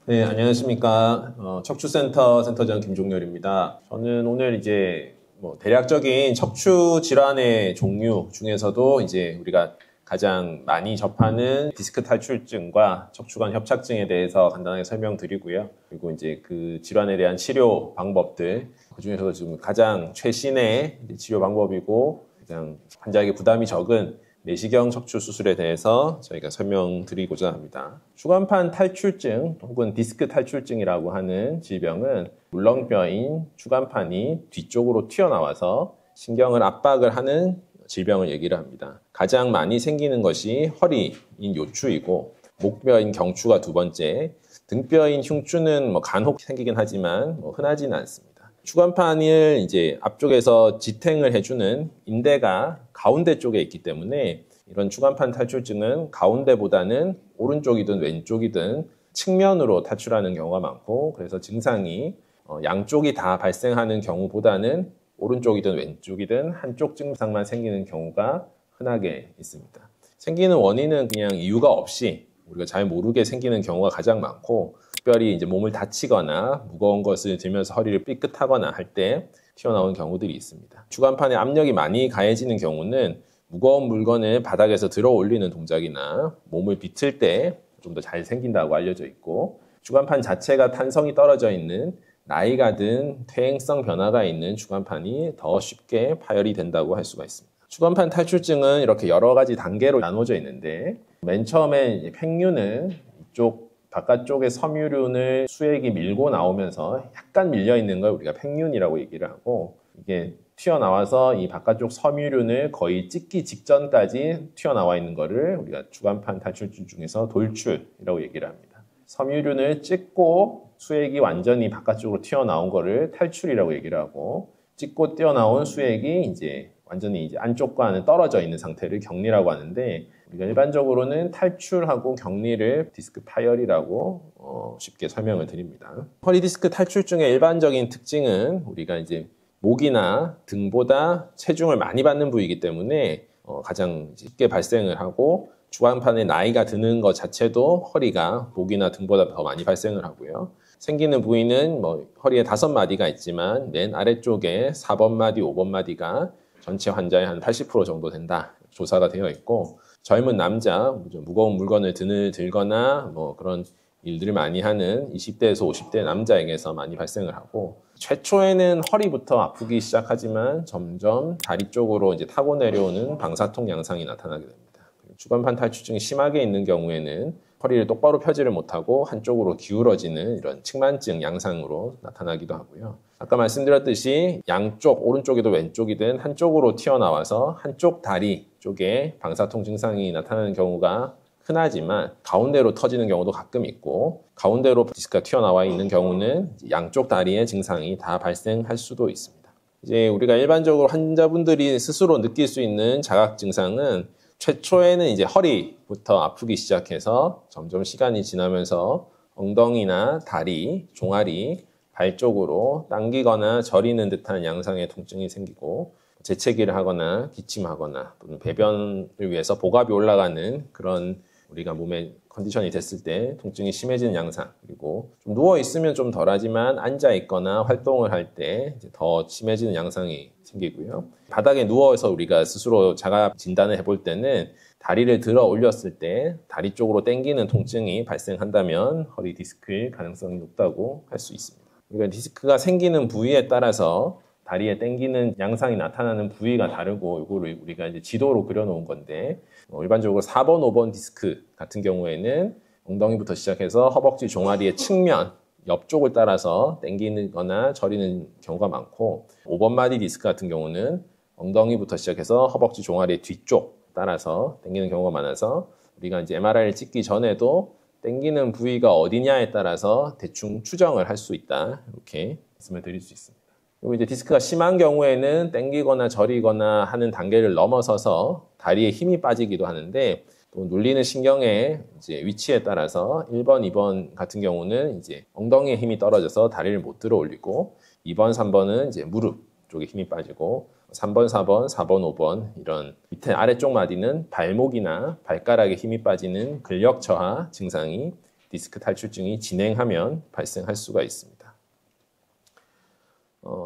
네, 안녕하십니까. 척추센터 센터장 김종렬입니다. 저는 오늘 이제 대략적인 척추 질환의 종류 중에서도 이제 우리가 가장 많이 접하는 디스크 탈출증과 척추관 협착증에 대해서 간단하게 설명드리고요. 그리고 이제 그 질환에 대한 치료 방법들, 그 중에서도 지금 가장 최신의 치료 방법이고 가장 환자에게 부담이 적은 내시경 척추 수술에 대해서 저희가 설명드리고자 합니다. 추간판 탈출증 혹은 디스크 탈출증이라고 하는 질병은 물렁뼈인 추간판이 뒤쪽으로 튀어나와서 신경을 압박을 하는 질병을 얘기를 합니다. 가장 많이 생기는 것이 허리인 요추이고 목뼈인 경추가 두 번째, 등뼈인 흉추는 간혹 생기긴 하지만 흔하지는 않습니다. 추간판을 이제 앞쪽에서 지탱을 해주는 인대가 가운데 쪽에 있기 때문에 이런 추간판 탈출증은 가운데보다는 오른쪽이든 왼쪽이든 측면으로 탈출하는 경우가 많고, 그래서 증상이 양쪽이 다 발생하는 경우보다는 오른쪽이든 왼쪽이든 한쪽 증상만 생기는 경우가 흔하게 있습니다. 생기는 원인은 그냥 이유가 없이 우리가 잘 모르게 생기는 경우가 가장 많고, 특별히 이제 몸을 다치거나 무거운 것을 들면서 허리를 삐끗하거나 할 때 튀어나오는 경우들이 있습니다. 추간판에 압력이 많이 가해지는 경우는 무거운 물건을 바닥에서 들어 올리는 동작이나 몸을 비틀 때 좀 더 잘 생긴다고 알려져 있고, 추간판 자체가 탄성이 떨어져 있는 나이가 든 퇴행성 변화가 있는 추간판이 더 쉽게 파열이 된다고 할 수가 있습니다. 추간판 탈출증은 이렇게 여러 가지 단계로 나눠져 있는데, 맨 처음에 팽류는 이쪽 바깥쪽의 섬유륜을 수액이 밀고 나오면서 약간 밀려 있는 걸 우리가 팽륜이라고 얘기를 하고, 이게 튀어나와서 이 바깥쪽 섬유륜을 거의 찍기 직전까지 튀어나와 있는 거를 우리가 추간판 탈출증 중에서 돌출이라고 얘기를 합니다. 섬유륜을 찍고 수액이 완전히 바깥쪽으로 튀어나온 거를 탈출이라고 얘기를 하고, 찍고 튀어나온 수액이 이제 완전히 이제 안쪽과는 떨어져 있는 상태를 격리라고 하는데, 우리가 일반적으로는 탈출하고 격리를 디스크 파열이라고 쉽게 설명을 드립니다. 허리 디스크 탈출증의 일반적인 특징은 우리가 이제 목이나 등보다 체중을 많이 받는 부위이기 때문에 가장 쉽게 발생을 하고, 추간판에 나이가 드는 것 자체도 허리가 목이나 등보다 더 많이 발생을 하고요. 생기는 부위는 허리에 5마디가 있지만 맨 아래쪽에 4번 마디, 5번 마디가 전체 환자의 한 80% 정도 된다 조사가 되어 있고, 젊은 남자, 무거운 물건을 들거나 그런 일들을 많이 하는 20대에서 50대 남자에게서 많이 발생을 하고, 최초에는 허리부터 아프기 시작하지만 점점 다리 쪽으로 이제 타고 내려오는 방사통 양상이 나타나게 됩니다. 추간판 탈출증이 심하게 있는 경우에는 허리를 똑바로 펴지를 못하고 한쪽으로 기울어지는 이런 측만증 양상으로 나타나기도 하고요. 아까 말씀드렸듯이 양쪽, 오른쪽이든 왼쪽이든 한쪽으로 튀어나와서 한쪽 다리 쪽에 방사통 증상이 나타나는 경우가 흔하지만 가운데로 터지는 경우도 가끔 있고, 가운데로 디스크가 튀어나와 있는 경우는 양쪽 다리의 증상이 다 발생할 수도 있습니다. 이제 우리가 일반적으로 환자분들이 스스로 느낄 수 있는 자각 증상은 최초에는 이제 허리부터 아프기 시작해서 점점 시간이 지나면서 엉덩이나 다리, 종아리, 발 쪽으로 당기거나 저리는 듯한 양상의 통증이 생기고, 재채기를 하거나 기침하거나 또는 배변을 위해서 복압이 올라가는 그런 우리가 몸의 컨디션이 됐을 때 통증이 심해지는 양상, 그리고 좀 누워있으면 좀 덜하지만 앉아있거나 활동을 할 때 더 심해지는 양상이 생기고요. 바닥에 누워서 우리가 스스로 자가 진단을 해볼 때는 다리를 들어 올렸을 때 다리 쪽으로 당기는 통증이 발생한다면 허리 디스크일 가능성이 높다고 할 수 있습니다. 그러니까 디스크가 생기는 부위에 따라서 다리에 당기는 양상이 나타나는 부위가 다르고, 이거를 우리가 이제 지도로 그려놓은 건데, 일반적으로 4번, 5번 디스크 같은 경우에는 엉덩이부터 시작해서 허벅지 종아리의 측면, 옆쪽을 따라서 당기거나 저리는 경우가 많고, 5번 마디 디스크 같은 경우는 엉덩이부터 시작해서 허벅지 종아리의 뒤쪽 따라서 당기는 경우가 많아서, 우리가 이제 MRI를 찍기 전에도 당기는 부위가 어디냐에 따라서 대충 추정을 할 수 있다, 이렇게 말씀을 드릴 수 있습니다. 그리고 이제 디스크가 심한 경우에는 당기거나 저리거나 하는 단계를 넘어서서 다리에 힘이 빠지기도 하는데, 또 눌리는 신경의 이제 위치에 따라서 1번, 2번 같은 경우는 이제 엉덩이에 힘이 떨어져서 다리를 못 들어 올리고, 2번, 3번은 이제 무릎 쪽에 힘이 빠지고, 3번, 4번, 4번, 5번 이런 밑에 아래쪽 마디는 발목이나 발가락에 힘이 빠지는 근력 저하 증상이 디스크 탈출증이 진행하면 발생할 수가 있습니다.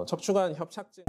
척추관 협착증